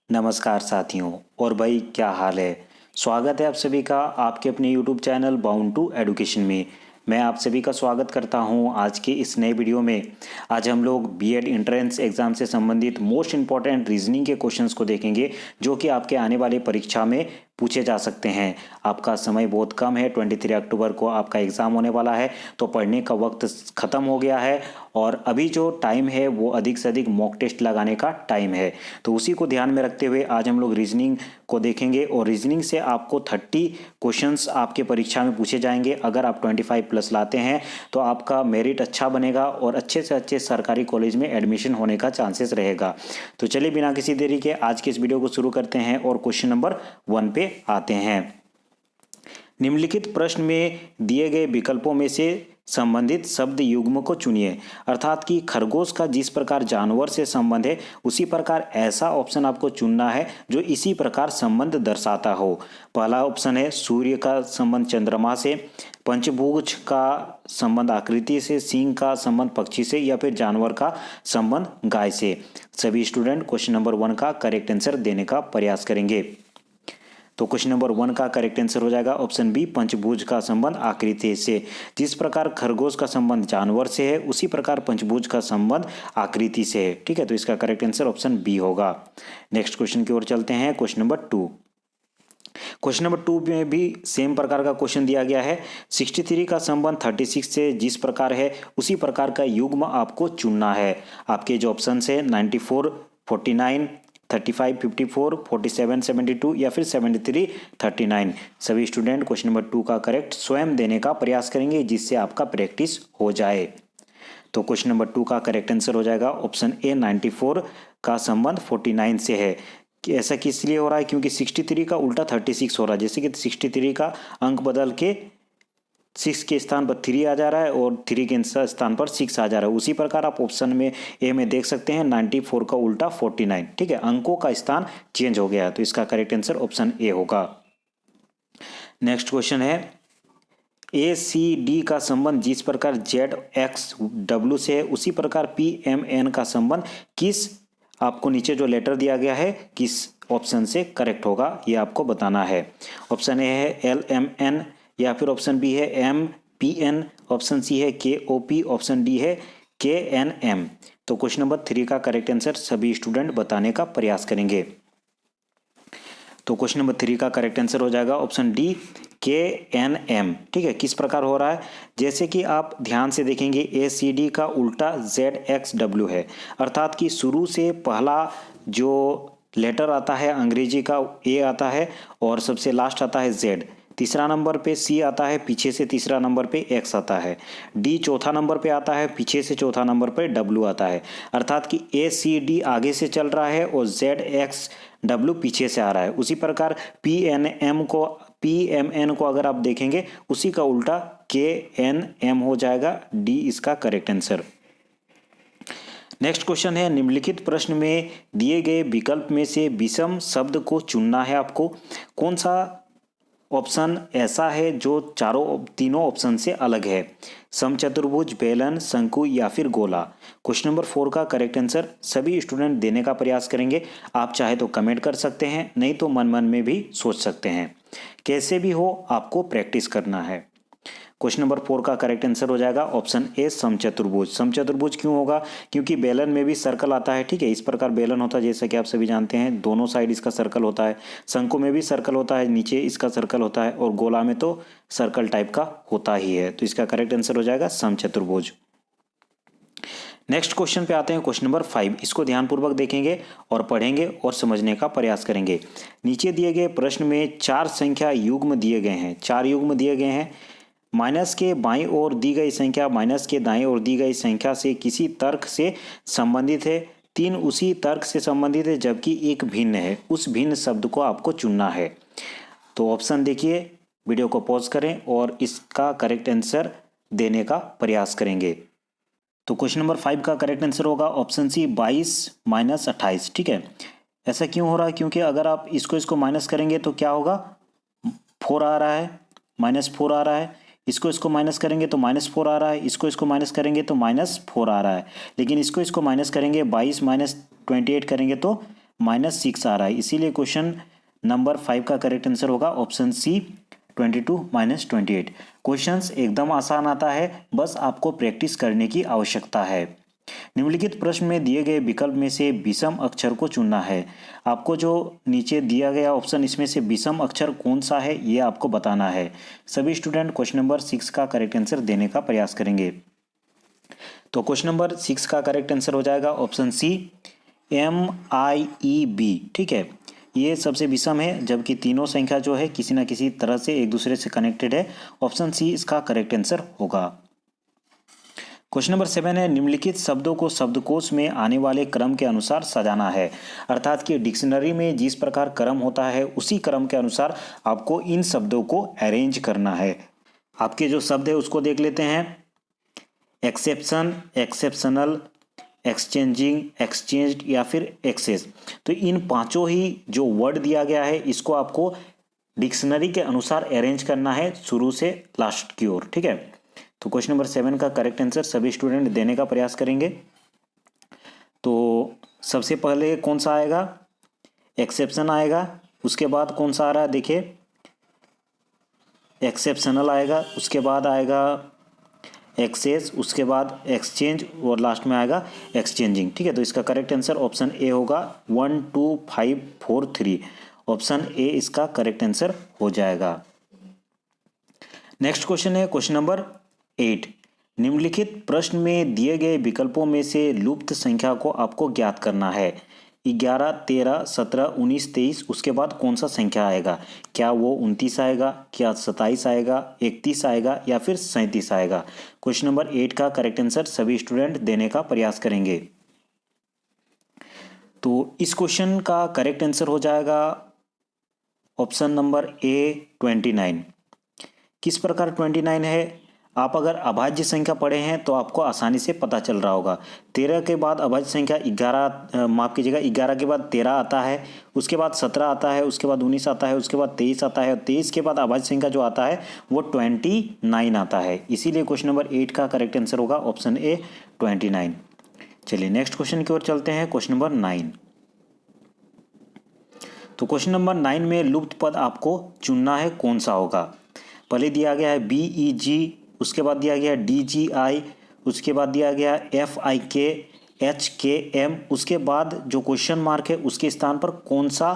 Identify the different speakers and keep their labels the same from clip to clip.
Speaker 1: नमस्कार साथियों। और भाई क्या हाल है। स्वागत है आप सभी का आपके अपने YouTube channel bound to education में। मैं आप सभी का स्वागत करता हूं आज के इस नए वीडियो में। आज हम लोग बीएड एंट्रेंस एग्जाम से संबंधित मोस्ट इंपॉर्टेंट रीजनिंग के क्वेश्चंस को देखेंगे जो कि आपके आने वाले परीक्षा में पूछे जा सकते हैं। आपका समय बहुत कम है, 23 अक्टूबर को आपका एग्ज़ाम होने वाला है, तो पढ़ने का वक्त ख़त्म हो गया है और अभी जो टाइम है वो अधिक से अधिक मॉक टेस्ट लगाने का टाइम है। तो उसी को ध्यान में रखते हुए आज हम लोग रीजनिंग को देखेंगे और रीजनिंग से आपको 30 क्वेश्चंस आपके परीक्षा में पूछे जाएंगे। अगर आप 25 प्लस लाते हैं तो आपका मेरिट अच्छा बनेगा और अच्छे से अच्छे सरकारी कॉलेज में एडमिशन होने का चांसेस रहेगा। तो चलिए बिना किसी देरी के आज के इस वीडियो को शुरू करते हैं और क्वेश्चन नंबर 1 पे आते हैं। निम्नलिखित प्रश्न में दिए गए विकल्पों में से संबंधित शब्द युग्म को चुनिए। अर्थात कि खरगोश का जिस प्रकार जानवर से संबंध है उसी प्रकार ऐसा ऑप्शन आपको चुनना है जो इसी प्रकार संबंध दर्शाता हो। पहला ऑप्शन है सूर्य का संबंध चंद्रमा से, पंचभुज का संबंध आकृति से, सिंह का संबंध पक्षी से या फिर जानवर का संबंध गाय से। सभी स्टूडेंट क्वेश्चन नंबर 1 का करेक्ट आंसर देने का प्रयास करेंगे। तो क्वेश्चन नंबर 1 का करेक्ट आंसर हो जाएगा ऑप्शन बी, पंचभुज का संबंध आकृति से। जिस प्रकार खरगोश का संबंध जानवर से है उसी प्रकार पंचभुज का संबंध आकृति से है। ठीक है, तो इसका करेक्ट आंसर ऑप्शन बी होगा। नेक्स्ट क्वेश्चन की ओर चलते हैं। Question number 2। क्वेश्चन नंबर 2 में भी सेम प्रकार का क्वेश्चन दिया गया है। 63 का संबंध 36 से जिस प्रकार है उसी प्रकार का युग्म आपको चुनना है। आपके जो ऑप्शन है 94, 49, 35, 54, 47, 72 या फिर 73, 39। सभी स्टूडेंट क्वेश्चन नंबर 2 का करेक्ट स्वयं देने का प्रयास करेंगे जिससे आपका प्रैक्टिस हो जाए। तो क्वेश्चन नंबर 2 का करेक्ट आंसर हो जाएगा ऑप्शन ए, 94 का संबंध 49 से है। कि ऐसा किस लिए हो रहा है, क्योंकि 63 का उल्टा 36 हो रहा है। जैसे कि 63 का अंक बदल के 6 के स्थान पर 3 आ जा रहा है और 3 के स्थान पर 6 आ जा रहा है। उसी प्रकार आप ऑप्शन में ए में देख सकते हैं 94 का उल्टा 49। ठीक है, अंकों का स्थान चेंज हो गया, तो इसका करेक्ट आंसर ऑप्शन ए होगा। नेक्स्ट क्वेश्चन है ए सी डी का संबंध जिस प्रकार जेड एक्स डब्ल्यू से है उसी प्रकार पी एम एन का संबंध किस, आपको नीचे जो लेटर दिया गया है किस ऑप्शन से करेक्ट होगा ये आपको बताना है। ऑप्शन ए है एल एम एन या फिर ऑप्शन बी है M P N, option C है K O P, option D है के एन एम। तो क्वेश्चन नंबर 3 का करेक्ट आंसर सभी स्टूडेंट बताने का प्रयास करेंगे। तो क्वेश्चन नंबर 3 का करेक्ट आंसर हो जाएगा ऑप्शन डी, के एन एम। ठीक है, किस प्रकार हो रहा है, जैसे कि आप ध्यान से देखेंगे ए सी डी का उल्टा जेड एक्स डब्ल्यू है। अर्थात कि शुरू से पहला जो लेटर आता है अंग्रेजी का ए आता है और सबसे लास्ट आता है जेड, तीसरा नंबर पे सी आता है, पीछे से तीसरा नंबर पे एक्स आता है, डी चौथा नंबर पे आता है, पीछे से चौथा नंबर पे डब्ल्यू आता है। अर्थात कि ए सी डी आगे से चल रहा है और जेड एक्स डब्ल्यू पीछे से आ रहा है। उसी प्रकार पी एम एन को अगर आप देखेंगे उसी का उल्टा के एन एम हो जाएगा। डी इसका करेक्ट आंसर। नेक्स्ट क्वेश्चन है निम्नलिखित प्रश्न में दिए गए विकल्प में से विषम शब्द को चुनना है आपको। कौन सा ऑप्शन ऐसा है जो तीनों ऑप्शन से अलग है, समचतुर्भुज, बेलन, शंकु या फिर गोला। क्वेश्चन नंबर 4 का करेक्ट आंसर सभी स्टूडेंट देने का प्रयास करेंगे। आप चाहे तो कमेंट कर सकते हैं, नहीं तो मन मन में भी सोच सकते हैं। कैसे भी हो आपको प्रैक्टिस करना है। क्वेश्चन नंबर 4 का करेक्ट आंसर हो जाएगा ऑप्शन ए, समचतुर्भुज। समचतुर्भुज क्यों होगा, क्योंकि बेलन में भी सर्कल आता है। ठीक है, इस प्रकार बेलन होता है जैसा कि आप सभी जानते हैं, दोनों साइड इसका सर्कल होता है। शंकु में भी सर्कल होता है, नीचे इसका सर्कल होता है और गोला में तो सर्कल टाइप का होता ही है। तो इसका करेक्ट आंसर हो जाएगा समचतुर्भुज। नेक्स्ट क्वेश्चन पे आते हैं, क्वेश्चन नंबर 5। इसको ध्यानपूर्वक देखेंगे और पढ़ेंगे और समझने का प्रयास करेंगे। नीचे दिए गए प्रश्न में 4 संख्या युग्म दिए गए हैं। 4 युग्म दिए गए हैं। माइनस के बाईं ओर दी गई संख्या माइनस के दाईं ओर दी गई संख्या से किसी तर्क से संबंधित है। 3 उसी तर्क से संबंधित है जबकि एक भिन्न है। उस भिन्न शब्द को आपको चुनना है। तो ऑप्शन देखिए, वीडियो को पॉज करें और इसका करेक्ट आंसर देने का प्रयास करेंगे। तो क्वेश्चन नंबर 5 का करेक्ट आंसर होगा ऑप्शन सी, 22 माइनस 28। ठीक है, ऐसा क्यों हो रहा है, क्योंकि अगर आप इसको माइनस करेंगे तो क्या होगा, 4 आ रहा है, -4 आ रहा है। इसको माइनस करेंगे तो -4 आ रहा है। इसको माइनस करेंगे तो -4 आ रहा है। लेकिन इसको माइनस करेंगे, 22 माइनस 28 करेंगे तो -6 आ रहा है, इसीलिए क्वेश्चन नंबर 5 का करेक्ट आंसर होगा ऑप्शन सी 22 - 28। क्वेश्चंस एकदम आसान आता है, बस आपको प्रैक्टिस करने की आवश्यकता है। निम्नलिखित प्रश्न में दिए गए विकल्प में से विषम अक्षर को चुनना है। आपको जो नीचे दिया गया ऑप्शन, इसमें से विषम अक्षर कौन सा है ये आपको बताना है। सभी स्टूडेंट क्वेश्चन नंबर 6 का करेक्ट आंसर देने का प्रयास करेंगे। तो क्वेश्चन नंबर 6 का करेक्ट आंसर हो जाएगा ऑप्शन सी MIEB। ठीक है, ये सबसे विषम है, जबकि तीनों संख्या जो है किसी न किसी तरह से एक दूसरे से कनेक्टेड है। ऑप्शन सी इसका करेक्ट आंसर होगा। क्वेश्चन नंबर 7 है, निम्नलिखित शब्दों को शब्दकोश में आने वाले क्रम के अनुसार सजाना है। अर्थात कि डिक्शनरी में जिस प्रकार क्रम होता है उसी क्रम के अनुसार आपको इन शब्दों को अरेंज करना है। आपके जो शब्द है उसको देख लेते हैं। एक्सेप्शन, एक्सेप्शनल, एक्सचेंजिंग, एक्सचेंज्ड या फिर एक्सेस। तो इन पांचों ही जो वर्ड दिया गया है इसको आपको डिक्शनरी के अनुसार अरेंज करना है शुरू से लास्ट की ओर। ठीक है, तो क्वेश्चन नंबर 7 का करेक्ट आंसर सभी स्टूडेंट देने का प्रयास करेंगे। तो सबसे पहले कौन सा आएगा? एक्सेप्शन आएगा। उसके बाद कौन सा आ रहा है देखिए, एक्सेप्शनल आएगा। उसके बाद आएगा एक्सेस, उसके बाद एक्सचेंज और लास्ट में आएगा एक्सचेंजिंग। ठीक है, तो इसका करेक्ट आंसर ऑप्शन ए होगा 1 2 5 4 3। ऑप्शन ए इसका करेक्ट आंसर हो जाएगा। नेक्स्ट क्वेश्चन है क्वेश्चन नंबर 8। निम्नलिखित प्रश्न में दिए गए विकल्पों में से लुप्त संख्या को आपको ज्ञात करना है। 11, 13, 17, 19, 23, उसके बाद कौन सा संख्या आएगा? क्या वो 29 आएगा, क्या 27 आएगा, 31 आएगा या फिर 37 आएगा? क्वेश्चन नंबर 8 का करेक्ट आंसर सभी स्टूडेंट देने का प्रयास करेंगे। तो इस क्वेश्चन का करेक्ट आंसर हो जाएगा ऑप्शन नंबर ए 29। किस प्रकार 29 है? आप अगर अभाज्य संख्या पढ़े हैं तो आपको आसानी से पता चल रहा होगा। 13 के बाद अभाज्य संख्या 11, माफ कीजिएगा 11 के बाद 13 आता है, उसके बाद 17 आता है, उसके बाद 19 आता है, उसके बाद 23 आता है और 23 के बाद अभाज्य संख्या जो आता है वो 29 आता है। इसीलिए क्वेश्चन नंबर 8 का करेक्ट आंसर होगा ऑप्शन ए 29। चलिए नेक्स्ट क्वेश्चन की ओर चलते हैं, क्वेश्चन नंबर 9। तो क्वेश्चन नंबर 9 में लुप्त पद आपको चुनना है, कौन सा होगा? पहले दिया गया है BEG, उसके बाद दिया गया DGI, उसके बाद दिया गया FIK, HKM, उसके बाद जो क्वेश्चन मार्क है उसके स्थान पर कौन सा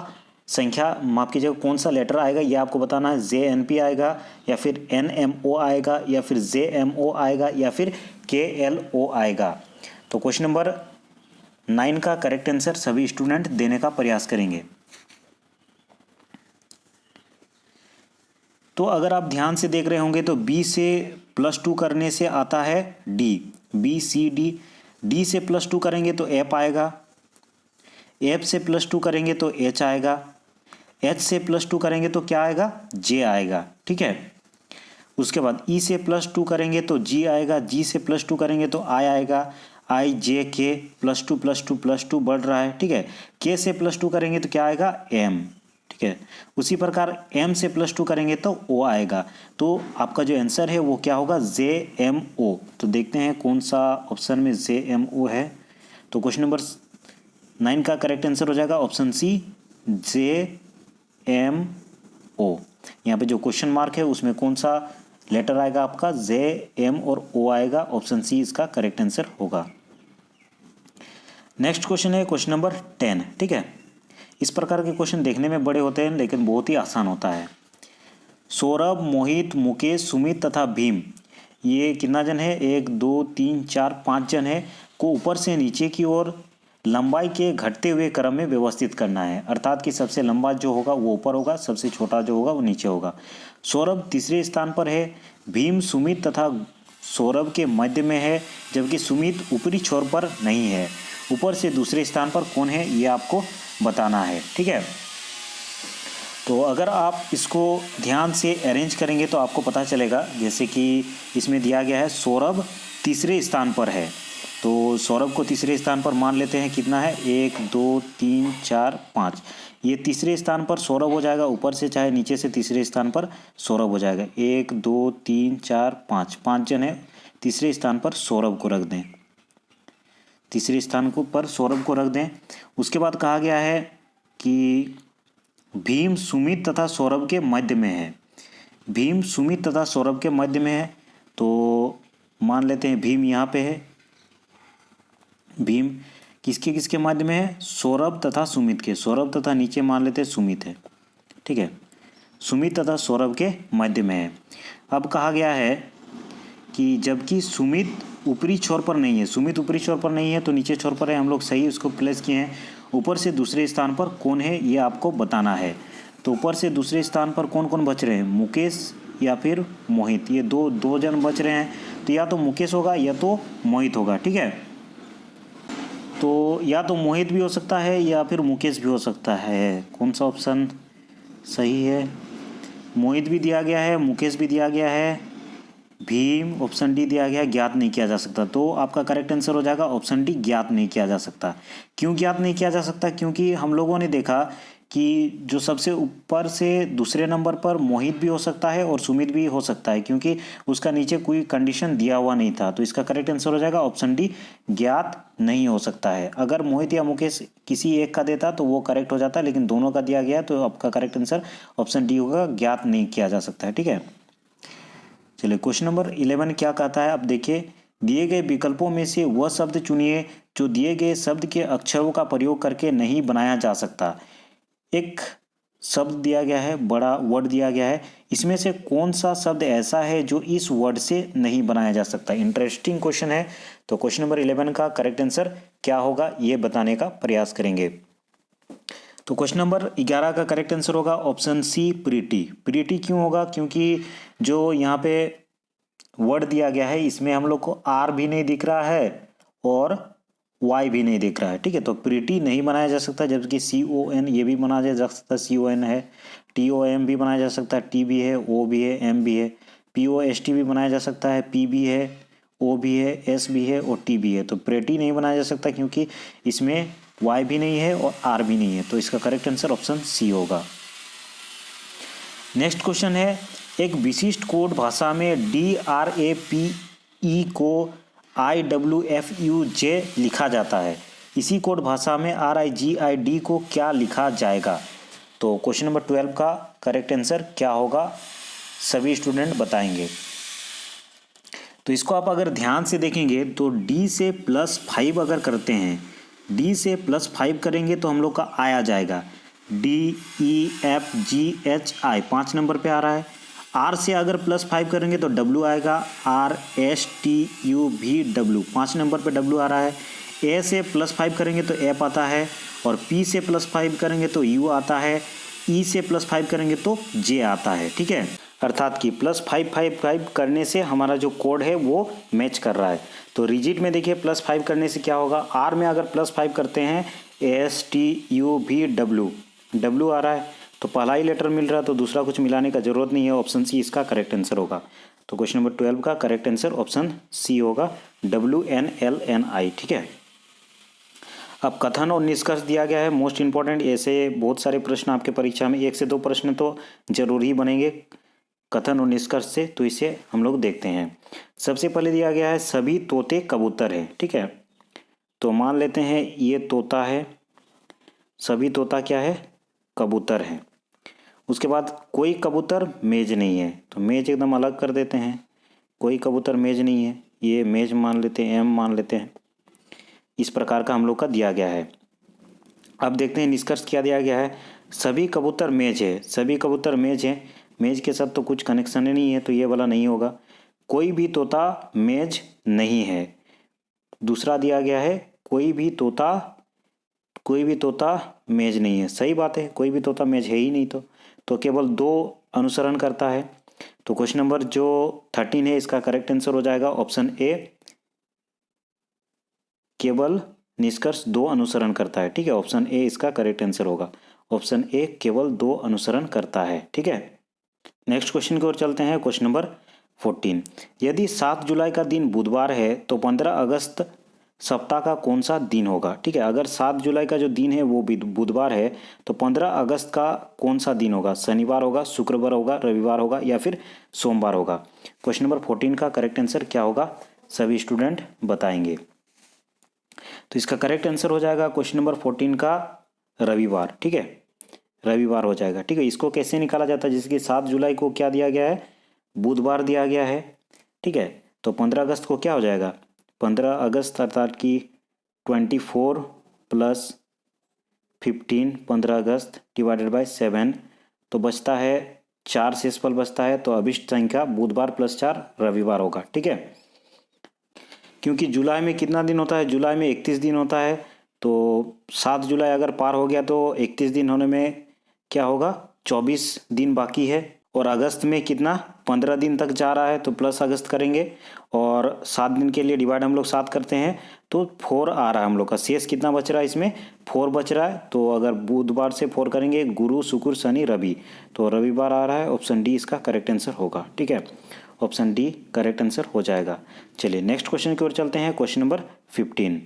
Speaker 1: संख्या, माफ कीजिएगा कौन सा लेटर आएगा ये आपको बताना है। JNP आएगा या फिर NMO आएगा या फिर JMO आएगा या फिर KLO आएगा? तो क्वेश्चन नंबर 9 का करेक्ट आंसर सभी स्टूडेंट देने का प्रयास करेंगे। तो अगर आप ध्यान से देख रहे होंगे तो B से +2 करने से आता है D, BCD। D से +2 करेंगे तो F आएगा, F से +2 करेंगे तो H आएगा, H से +2 करेंगे तो क्या आएगा? J आएगा। ठीक है, उसके बाद E से +2 करेंगे तो G आएगा, G से +2 करेंगे तो I आएगा, I J K +2 बढ़ रहा है। ठीक है, K से +2 करेंगे तो क्या आएगा? M। ठीक है, उसी प्रकार M से +2 करेंगे तो O आएगा। तो आपका जो आंसर है वो क्या होगा? JMO। तो देखते हैं कौन सा ऑप्शन में JMO है। तो क्वेश्चन नंबर 9 का करेक्ट आंसर हो जाएगा ऑप्शन सी JMO। यहाँ पे जो क्वेश्चन मार्क है उसमें कौन सा लेटर आएगा? आपका JM और O आएगा। ऑप्शन सी इसका करेक्ट आंसर होगा। नेक्स्ट क्वेश्चन है क्वेश्चन नंबर 10। ठीक है, इस प्रकार के क्वेश्चन देखने में बड़े होते हैं लेकिन बहुत ही आसान होता है। सौरभ, मोहित, मुकेश, सुमित तथा भीम, ये कितना जन है? 1 2 3 4 5 जन है, को ऊपर से नीचे की ओर लंबाई के घटते हुए क्रम में व्यवस्थित करना है। अर्थात कि सबसे लंबा जो होगा वो ऊपर होगा, सबसे छोटा जो होगा वो नीचे होगा। सौरभ तीसरे स्थान पर है, भीम सुमित तथा सौरभ के मध्य में है, जबकि सुमित ऊपरी छोर पर नहीं है। ऊपर से दूसरे स्थान पर कौन है ये आपको बताना है। ठीक है, तो अगर आप इसको ध्यान से अरेंज करेंगे तो आपको पता चलेगा। जैसे कि इसमें दिया गया है सौरभ तीसरे स्थान पर है, तो सौरभ को तीसरे स्थान पर मान लेते हैं। कितना है? 1 2 3 4 5। ये तीसरे स्थान पर सौरभ हो जाएगा, ऊपर से चाहे नीचे से तीसरे स्थान पर सौरभ हो जाएगा। 1 2 3 4 5 जन है, तीसरे स्थान पर सौरभ को रख दें। तीसरे स्थान को पर सौरभ को रख दें। उसके बाद कहा गया है कि भीम सुमित तथा सौरभ के मध्य में है। भीम सुमित तथा सौरभ के मध्य में है, तो मान लेते हैं भीम यहाँ पे है। भीम किसके किसके मध्य में है? सौरभ तथा सुमित के। सौरभ तथा नीचे मान लेते हैं सुमित है, ठीक है। सुमित तथा सौरभ के मध्य में है। अब कहा गया है कि जबकि सुमित ऊपरी छोर पर नहीं है, सुमित ऊपरी छोर पर नहीं है तो नीचे छोर पर है, हम लोग सही उसको प्लेस किए हैं। ऊपर से दूसरे स्थान पर कौन है ये आपको बताना है। तो ऊपर से दूसरे स्थान पर कौन कौन बच रहे हैं? मुकेश या फिर मोहित, ये दो जन बच रहे हैं। तो या तो मुकेश होगा या तो मोहित होगा, ठीक है। तो या तो मोहित भी हो सकता है या फिर मुकेश भी हो सकता है। कौन सा ऑप्शन सही है? मोहित भी दिया गया है, मुकेश भी दिया गया है, भीम ऑप्शन डी दिया गया है, ज्ञात नहीं किया जा सकता। तो आपका करेक्ट आंसर हो जाएगा ऑप्शन डी, ज्ञात नहीं किया जा सकता। क्यों ज्ञात नहीं किया जा सकता? क्योंकि हम लोगों ने देखा कि जो सबसे ऊपर से दूसरे नंबर पर मोहित भी हो सकता है और सुमित भी हो सकता है, क्योंकि उसका नीचे कोई कंडीशन दिया हुआ नहीं था। तो इसका करेक्ट आंसर हो जाएगा ऑप्शन डी, ज्ञात नहीं हो सकता है। अगर मोहित या मुकेश किसी एक का देता तो वो करेक्ट हो जाता, लेकिन दोनों का दिया गया तो आपका करेक्ट आंसर ऑप्शन डी होगा, ज्ञात नहीं किया जा सकता है, ठीक है। चलिए क्वेश्चन नंबर 11 क्या कहता है, अब देखिए। दिए गए विकल्पों में से वह शब्द चुनिए जो दिए गए शब्द के अक्षरों का प्रयोग करके नहीं बनाया जा सकता। एक शब्द दिया गया है, बड़ा वर्ड दिया गया है, इसमें से कौन सा शब्द ऐसा है जो इस वर्ड से नहीं बनाया जा सकता? इंटरेस्टिंग क्वेश्चन है। तो क्वेश्चन नंबर 11 का करेक्ट आंसर क्या होगा ये बताने का प्रयास करेंगे। तो क्वेश्चन नंबर 11 का करेक्ट आंसर होगा ऑप्शन सी, प्रीटी। प्रीटी क्यों होगा? क्योंकि जो यहाँ पे वर्ड दिया गया है इसमें हम लोग को आर भी नहीं दिख रहा है और वाई भी नहीं दिख रहा है, ठीक है। तो प्रीटी नहीं बनाया जा सकता, जबकि CON ये भी बनाया जा सकता, CON है। TOM भी बनाया जा सकता है, T भी है, O भी है, M भी है। POST भी बनाया जा सकता है, P भी है, O भी है, S भी है और T भी है। तो प्रीटी नहीं बनाया जा सकता क्योंकि इसमें Y भी नहीं है और R भी नहीं है। तो इसका करेक्ट आंसर ऑप्शन सी होगा। नेक्स्ट क्वेश्चन है, एक विशिष्ट कोड भाषा में DRAPE को IWFUJ लिखा जाता है, इसी कोड भाषा में RIGID को क्या लिखा जाएगा? तो क्वेश्चन नंबर 12 का करेक्ट आंसर क्या होगा सभी स्टूडेंट बताएंगे। तो इसको आप अगर ध्यान से देखेंगे तो D से +5 अगर करते हैं, D से +5 करेंगे तो हम लोग का I आ जाएगा, DEFGHI 5 नंबर पे आ रहा है। R से अगर +5 करेंगे तो W आएगा, RSTUVW 5 नंबर पे W आ रहा है। A से +5 करेंगे तो F आता है और P से +5 करेंगे तो U आता है, E से +5 करेंगे तो J आता है, ठीक है। अर्थात कि +5 करने से हमारा जो कोड है वो मैच कर रहा है। तो रिजिट में देखिए +5 करने से क्या होगा, R में अगर +5 करते हैं STUVW W आ रहा है, तो पहला ही लेटर मिल रहा है तो दूसरा कुछ मिलाने का जरूरत नहीं है। ऑप्शन सी इसका करेक्ट आंसर होगा। तो क्वेश्चन नंबर 12 का करेक्ट आंसर ऑप्शन सी होगा, WNLNI, ठीक है। अब कथन और निष्कर्ष दिया गया है, मोस्ट इंपॉर्टेंट। ऐसे बहुत सारे प्रश्न आपके परीक्षा में 1 से 2 प्रश्न तो जरूर ही बनेंगे कथन और निष्कर्ष से, तो इसे हम लोग देखते हैं। सबसे पहले दिया गया है सभी तोते कबूतर हैं, ठीक है। तो मान लेते हैं ये तोता है, सभी तोता क्या है? कबूतर है। उसके बाद कोई कबूतर मेज नहीं है, तो मेज एकदम अलग कर देते हैं, कोई कबूतर मेज नहीं है, ये मेज मान लेते हैं, M मान लेते हैं। इस प्रकार का हम लोग का दिया गया है। अब देखते हैं निष्कर्ष क्या दिया गया है। सभी कबूतर मेज है, सभी कबूतर मेज है, मेज के साथ तो कुछ कनेक्शन ही नहीं है, तो ये वाला नहीं होगा। कोई भी तोता मेज नहीं है। दूसरा दिया गया है कोई भी तोता मेज नहीं है, सही बात है, कोई भी तोता मेज है ही नहीं। तो केवल 2 अनुसरण करता है। तो क्वेश्चन नंबर जो 13 है इसका करेक्ट आंसर हो जाएगा ऑप्शन ए, केवल निष्कर्ष 2 अनुसरण करता है, ठीक है। ऑप्शन ए इसका करेक्ट आंसर होगा, ऑप्शन ए केवल 2 अनुसरण करता है, ठीक है। नेक्स्ट क्वेश्चन की ओर चलते हैं। क्वेश्चन नंबर 14, यदि 7 जुलाई का दिन बुधवार है तो 15 अगस्त सप्ताह का कौन सा दिन होगा? ठीक है, अगर 7 जुलाई का जो दिन है वो बुधवार है तो 15 अगस्त का कौन सा दिन होगा? शनिवार होगा, शुक्रवार होगा, रविवार होगा या फिर सोमवार होगा? क्वेश्चन नंबर 14 का करेक्ट आंसर क्या होगा सभी स्टूडेंट बताएंगे। तो इसका करेक्ट आंसर हो जाएगा क्वेश्चन नंबर 14 का रविवार। ठीक है, रविवार हो जाएगा। ठीक है, इसको कैसे निकाला जाता है, जैसे कि 7 जुलाई को क्या दिया गया है, बुधवार दिया गया है। ठीक है, तो 15 अगस्त को क्या हो जाएगा, 15 अगस्त अर्थात कि 24 प्लस 15, 15 अगस्त डिवाइडेड बाय 7, तो बचता है 4 शेषफल बचता है, तो अभिष्ट संख्या बुधवार प्लस 4 रविवार होगा। ठीक है, क्योंकि जुलाई में कितना दिन होता है, जुलाई में 31 दिन होता है, तो 7 जुलाई अगर पार हो गया तो 31 दिन होने में क्या होगा, 24 दिन बाकी है। और अगस्त में कितना, 15 दिन तक जा रहा है, तो प्लस अगस्त करेंगे और 7 दिन के लिए डिवाइड हम लोग 7 करते हैं, तो 4 आ रहा है हम लोग का। शेष कितना बच रहा है, इसमें 4 बच रहा है। तो अगर बुधवार से 4 करेंगे, गुरु शुक्र शनि रवि, तो रविवार आ रहा है। ऑप्शन डी इसका करेक्ट आंसर होगा। ठीक है, ऑप्शन डी करेक्ट आंसर हो जाएगा। चलिए नेक्स्ट क्वेश्चन की ओर चलते हैं, क्वेश्चन नंबर 15।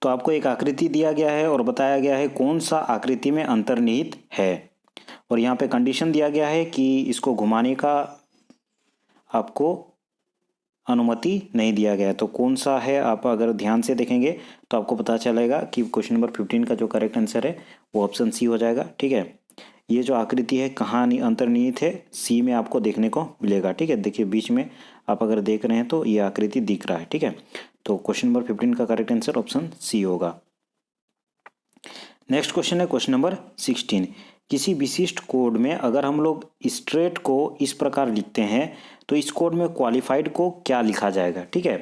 Speaker 1: तो आपको एक आकृति दिया गया है और बताया गया है कौन सा आकृति में अंतर्निहित है, और यहाँ पे कंडीशन दिया गया है कि इसको घुमाने का आपको अनुमति नहीं दिया गया है। तो कौन सा है, आप अगर ध्यान से देखेंगे तो आपको पता चलेगा कि क्वेश्चन नंबर 15 का जो करेक्ट आंसर है वो ऑप्शन सी हो जाएगा। ठीक है, ये जो आकृति है कहाँ अंतर्निहित है, सी में आपको देखने को मिलेगा। ठीक है, देखिए बीच में आप अगर देख रहे हैं तो ये आकृति दिख रहा है। ठीक है, तो क्वेश्चन नंबर 15 का करेक्ट आंसर ऑप्शन सी होगा। नेक्स्ट क्वेश्चन है क्वेश्चन नंबर 16। किसी विशिष्ट कोड में अगर हम लोग स्ट्रेट को इस प्रकार लिखते हैं तो इस कोड में क्वालिफाइड को क्या लिखा जाएगा। ठीक है,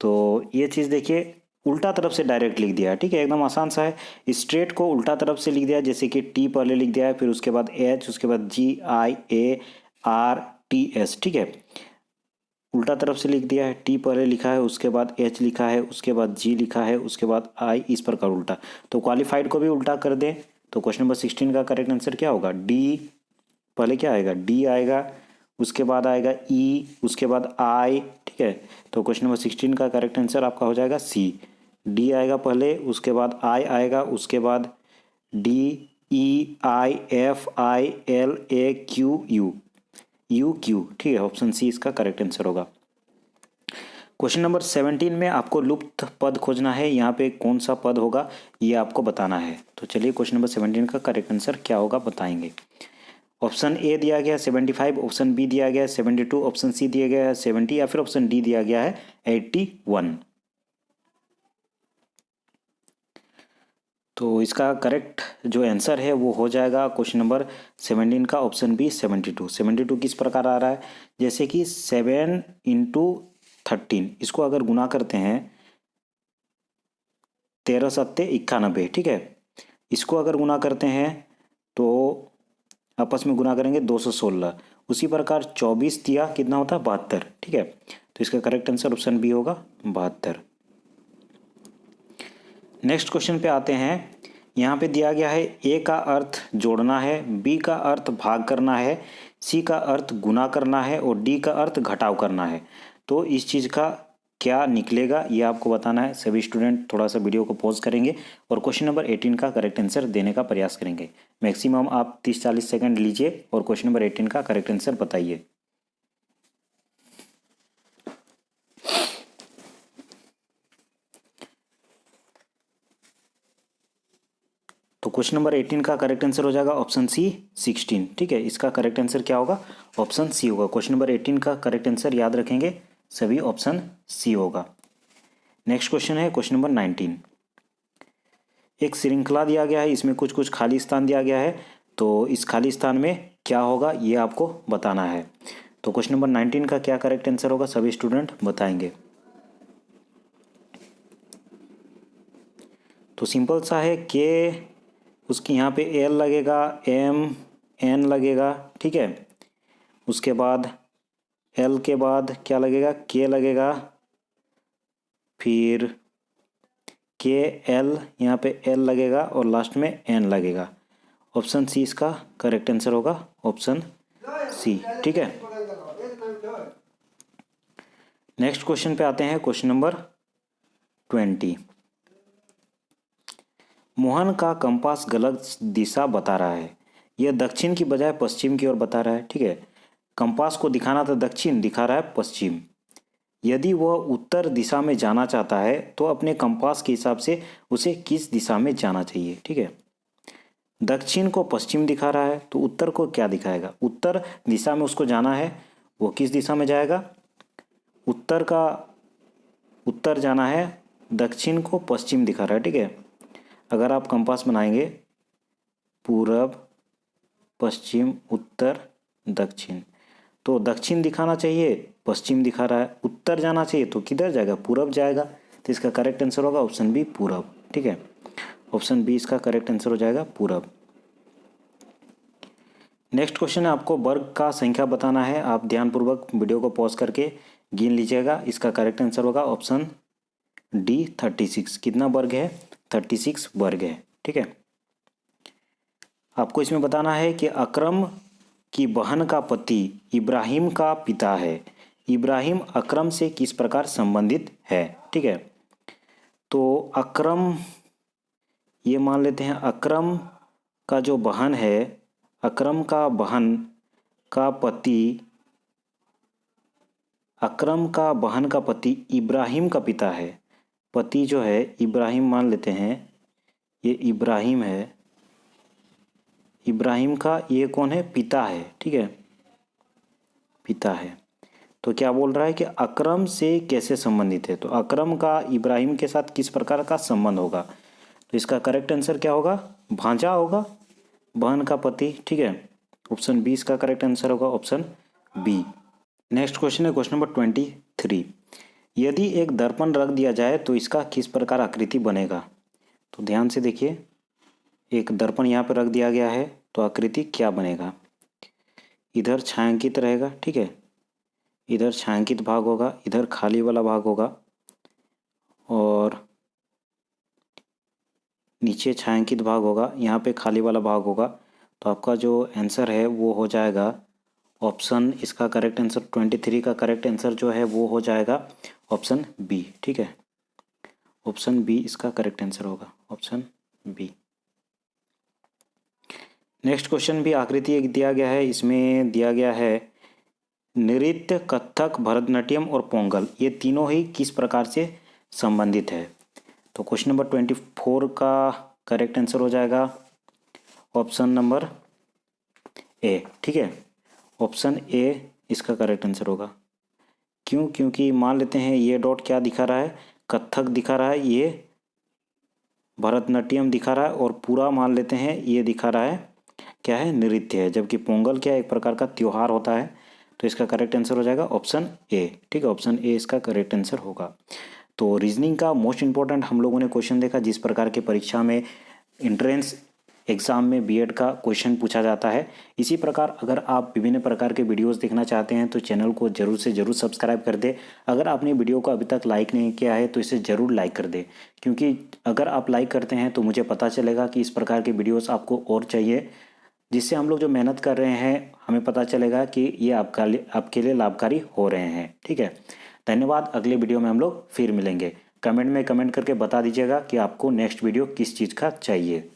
Speaker 1: तो ये चीज़ देखिए उल्टा तरफ से डायरेक्ट लिख दिया है। ठीक है, एकदम आसान सा है। स्ट्रेट को उल्टा तरफ से लिख दिया है, जैसे कि टी पहले लिख दिया है, फिर उसके बाद एच, उसके बाद GIARTS। ठीक है, उल्टा तरफ से लिख दिया है, टी पहले लिखा है, उसके बाद एच लिखा है, उसके बाद जी लिखा है, उसके बाद आई, इस प्रकार उल्टा। तो क्वालिफाइड को भी उल्टा कर दें तो क्वेश्चन नंबर 16 का करेक्ट आंसर क्या होगा, डी। पहले क्या आएगा, डी आएगा, उसके बाद आएगा ई, उसके बाद आई। ठीक है, तो क्वेश्चन नंबर 16 का करेक्ट आंसर आपका हो जाएगा सी। डी आएगा पहले, उसके बाद आई आएगा, उसके बाद DEIFILAQ UQ। ठीक है, ऑप्शन सी इसका करेक्ट आंसर होगा। क्वेश्चन नंबर 17 में आपको लुप्त पद खोजना है। यहाँ पे कौन सा पद होगा ये आपको बताना है। तो चलिए क्वेश्चन नंबर 17 का करेक्ट आंसर क्या होगा बताएंगे। ऑप्शन ए दिया गया है 75, ऑप्शन बी दिया गया है 72, ऑप्शन सी दिया गया है 70, या फिर ऑप्शन डी दिया गया है 81। तो इसका करेक्ट जो आंसर है वो हो जाएगा क्वेश्चन नंबर 17 का ऑप्शन बी 72। 72 किस प्रकार आ रहा है, जैसे कि 7 × 13, इसको अगर गुना करते हैं 13 सत्ते 91। ठीक है, इसको अगर गुना करते हैं तो आपस में गुना करेंगे 216। उसी प्रकार 24 दिया कितना होता है 72। ठीक है, तो इसका करेक्ट आंसर ऑप्शन बी होगा 72। नेक्स्ट क्वेश्चन पे आते हैं। यहाँ पे दिया गया है ए का अर्थ जोड़ना है, बी का अर्थ भाग करना है, सी का अर्थ गुना करना है और डी का अर्थ घटाव करना है। तो इस चीज़ का क्या निकलेगा ये आपको बताना है। सभी स्टूडेंट थोड़ा सा वीडियो को पॉज करेंगे और क्वेश्चन नंबर 18 का करेक्ट आंसर देने का प्रयास करेंगे। मैक्सिमम आप 30-40 सेकंड लीजिए और क्वेश्चन नंबर 18 का करेक्ट आंसर बताइए। तो क्वेश्चन नंबर 18 का करेक्ट आंसर हो जाएगा ऑप्शन सी 16। ठीक है, इसका करेक्ट आंसर क्या होगा, ऑप्शन सी होगा। क्वेश्चन नंबर 18 का करेक्ट आंसर याद रखेंगे सभी, ऑप्शन सी होगा। नेक्स्ट क्वेश्चन है क्वेश्चन नंबर 19। एक श्रृंखला दिया गया है, इसमें कुछ कुछ खाली स्थान दिया गया है, तो इस खाली स्थान में क्या होगा ये आपको बताना है। तो क्वेश्चन नंबर 19 का क्या करेक्ट आंसर होगा सभी स्टूडेंट बताएंगे। तो सिंपल सा है के, उसकी यहाँ पे एल लगेगा, एम एन लगेगा। ठीक है, उसके बाद एल के बाद क्या लगेगा, के लगेगा, फिर के एल, यहाँ पे एल लगेगा और लास्ट में एन लगेगा। ऑप्शन सी इसका करेक्ट आंसर होगा, ऑप्शन सी। ठीक है, नेक्स्ट क्वेश्चन पे आते हैं, क्वेश्चन नंबर 20। मोहन का कंपास गलत दिशा बता रहा है, यह दक्षिण की बजाय पश्चिम की ओर बता रहा है। ठीक है, कंपास को दिखाना था दक्षिण, दिखा रहा है पश्चिम। यदि वह उत्तर दिशा में जाना चाहता है तो अपने कंपास के हिसाब से उसे किस दिशा में जाना चाहिए। ठीक है, दक्षिण को पश्चिम दिखा रहा है तो उत्तर को क्या दिखाएगा, उत्तर दिशा में उसको जाना है, वो किस दिशा में जाएगा, उत्तर जाना है, दक्षिण को पश्चिम दिखा रहा है। ठीक है, अगर आप कंपास बनाएंगे पूरब पश्चिम उत्तर दक्षिण, तो दक्षिण दिखाना चाहिए, पश्चिम दिखा रहा है, उत्तर जाना चाहिए तो किधर जाएगा, पूरब जाएगा। तो इसका करेक्ट आंसर होगा ऑप्शन बी पूरब। ठीक है, ऑप्शन बी इसका करेक्ट आंसर हो जाएगा पूरब। नेक्स्ट क्वेश्चन है, आपको वर्ग का संख्या बताना है। आप ध्यानपूर्वक वीडियो को पॉज करके गिन लीजिएगा। इसका करेक्ट आंसर होगा ऑप्शन डी 36। कितना वर्ग है, 36 वर्ग है। ठीक है, आपको इसमें बताना है कि अकरम की बहन का पति इब्राहिम का पिता है, इब्राहिम अकरम से किस प्रकार संबंधित है। ठीक है, तो अकरम, ये मान लेते हैं अकरम का जो बहन है, अकरम का बहन का पति, अकरम का बहन का पति इब्राहिम का पिता है। पति जो है इब्राहिम मान लेते हैं, ये इब्राहिम है, इब्राहिम का ये कौन है, पिता है। ठीक है, पिता है। तो क्या बोल रहा है कि अकरम से कैसे संबंधित है, तो अकरम का इब्राहिम के साथ किस प्रकार का संबंध होगा। तो इसका करेक्ट आंसर क्या होगा, भांजा होगा, बहन का पति। ठीक है, ऑप्शन बी इसका करेक्ट आंसर होगा, ऑप्शन बी। नेक्स्ट क्वेश्चन है क्वेश्चन नंबर 23। यदि एक दर्पण रख दिया जाए तो इसका किस प्रकार आकृति बनेगा। तो ध्यान से देखिए, एक दर्पण यहाँ पर रख दिया गया है तो आकृति क्या बनेगा, इधर छायांकित रहेगा। ठीक है, इधर छायांकित भाग होगा, इधर खाली वाला भाग होगा और नीचे छायांकित भाग होगा, यहाँ पे खाली वाला भाग होगा। तो आपका जो आंसर है वो हो जाएगा ऑप्शन, इसका करेक्ट आंसर 23 का करेक्ट आंसर जो है वो हो जाएगा ऑप्शन बी। ठीक है, ऑप्शन बी इसका करेक्ट आंसर होगा, ऑप्शन बी। नेक्स्ट क्वेश्चन भी आकृति एक दिया गया है, इसमें दिया गया है नृत्य, कथक, भरतनाट्यम और पोंगल, ये तीनों ही किस प्रकार से संबंधित है। तो क्वेश्चन नंबर 24 का करेक्ट आंसर हो जाएगा ऑप्शन नंबर ए। ठीक है, ऑप्शन ए इसका करेक्ट आंसर होगा। क्यों, क्योंकि मान लेते हैं ये डॉट क्या दिखा रहा है, कथक दिखा रहा है, ये भरतनाट्यम दिखा रहा है और पूरा मान लेते हैं ये दिखा रहा है क्या है, नृत्य है, जबकि पोंगल क्या एक प्रकार का त्योहार होता है। तो इसका करेक्ट आंसर हो जाएगा ऑप्शन ए। ठीक है, ऑप्शन ए इसका करेक्ट आंसर होगा। तो रीजनिंग का मोस्ट इंपॉर्टेंट हम लोगों ने क्वेश्चन देखा, जिस प्रकार के परीक्षा में एंट्रेंस एग्जाम में बीएड का क्वेश्चन पूछा जाता है। इसी प्रकार अगर आप विभिन्न प्रकार के वीडियोस देखना चाहते हैं तो चैनल को जरूर से जरूर सब्सक्राइब कर दे। अगर आपने वीडियो को अभी तक लाइक नहीं किया है तो इसे ज़रूर लाइक कर दे, क्योंकि अगर आप लाइक करते हैं तो मुझे पता चलेगा कि इस प्रकार के वीडियोज़ आपको और चाहिए, जिससे हम लोग जो मेहनत कर रहे हैं हमें पता चलेगा कि ये आपके लिए लाभकारी हो रहे हैं। ठीक है, धन्यवाद। अगले वीडियो में हम लोग फिर मिलेंगे। कमेंट में कमेंट करके बता दीजिएगा कि आपको नेक्स्ट वीडियो किस चीज़ का चाहिए।